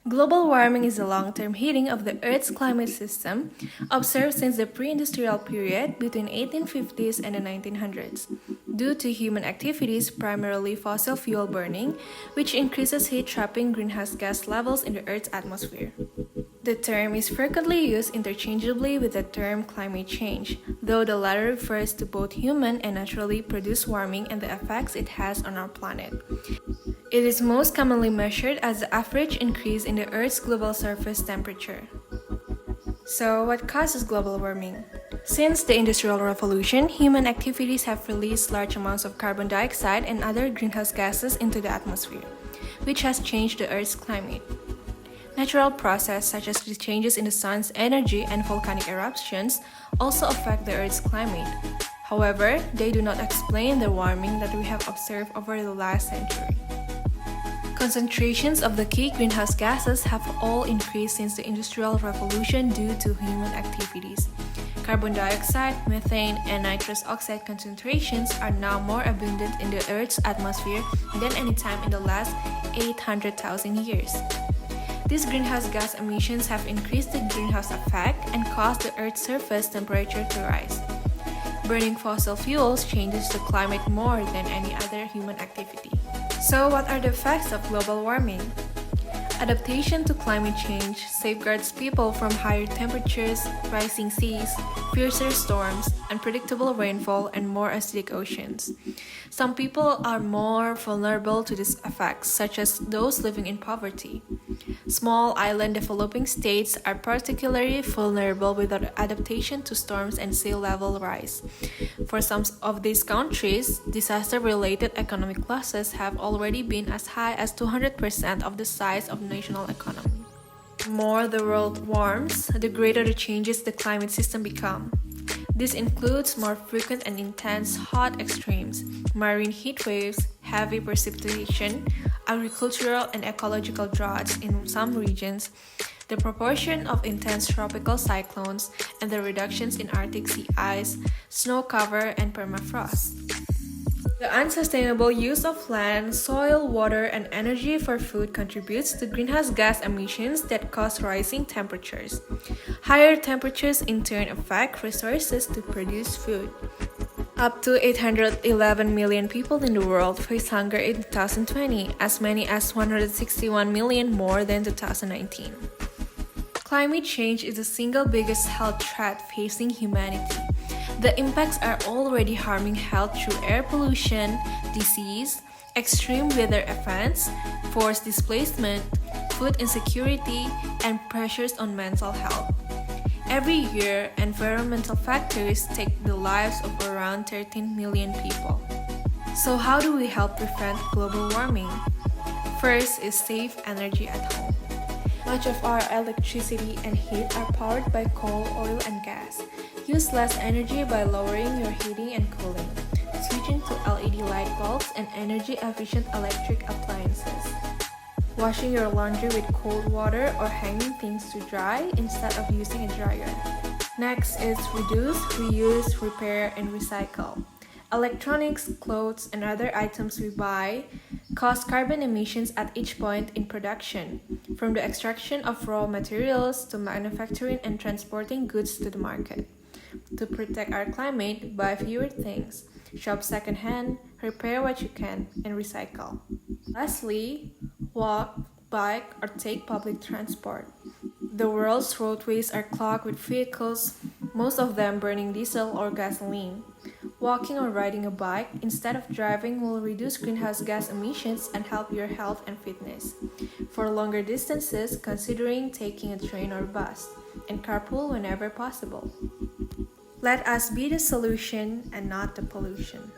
Global warming is the long-term heating of the Earth's climate system, observed since the pre-industrial period between 1850s and the 1900s, due to human activities, primarily fossil fuel burning, which increases heat-trapping greenhouse gas levels in the Earth's atmosphere. The term is frequently used interchangeably with the term climate change, though the latter refers to both human and naturally produced warming and the effects it has on our planet. It is most commonly measured as the average increase in the Earth's global surface temperature. So, what causes global warming? Since the Industrial Revolution, human activities have released large amounts of carbon dioxide and other greenhouse gases into the atmosphere, which has changed the Earth's climate. Natural processes such as the changes in the sun's energy and volcanic eruptions also affect the Earth's climate. However, they do not explain the warming that we have observed over the last century. Concentrations of the key greenhouse gases have all increased since the Industrial Revolution due to human activities. Carbon dioxide, methane, and nitrous oxide concentrations are now more abundant in the Earth's atmosphere than any time in the last 800,000 years. These greenhouse gas emissions have increased the greenhouse effect and caused the Earth's surface temperature to rise. Burning fossil fuels changes the climate more than any other human activity. So, what are the effects of global warming? Adaptation to climate change safeguards people from higher temperatures, rising seas, fiercer storms, unpredictable rainfall, and more acidic oceans. Some people are more vulnerable to these effects, such as those living in poverty. Small island developing states are particularly vulnerable without adaptation to storms and sea level rise. For some of these countries, disaster-related economic losses have already been as high as 200% of the size of the national economy. The more the world warms, the greater the changes the climate system become. This includes more frequent and intense hot extremes, marine heat waves, heavy precipitation, agricultural and ecological droughts in some regions, the proportion of intense tropical cyclones, and the reductions in Arctic sea ice, snow cover, and permafrost. The unsustainable use of land, soil, water, and energy for food contributes to greenhouse gas emissions that cause rising temperatures. Higher temperatures in turn affect resources to produce food. Up to 811 million people in the world face hunger in 2020, as many as 161 million more than 2019. Climate change is the single biggest health threat facing humanity. The impacts are already harming health through air pollution, disease, extreme weather events, forced displacement, food insecurity, and pressures on mental health. Every year, environmental factors take the lives of around 13 million people. So how do we help prevent global warming? First is save energy at home. Much of our electricity and heat are powered by coal, oil, and gas. Use less energy by lowering your heating and cooling, switching to LED light bulbs and energy-efficient electric appliances. Washing your laundry with cold water or hanging things to dry instead of using a dryer. Next is reduce, reuse, repair, and recycle. Electronics, clothes, and other items we buy cause carbon emissions at each point in production, from the extraction of raw materials to manufacturing and transporting goods to the market. To protect our climate, buy fewer things, shop secondhand, repair what you can, and recycle. Lastly, walk, bike, or take public transport. The world's roadways are clogged with vehicles, most of them burning diesel or gasoline. Walking or riding a bike instead of driving will reduce greenhouse gas emissions and help your health and fitness. For longer distances, considering taking a train or bus, and carpool whenever possible. Let us be the solution and not the pollution.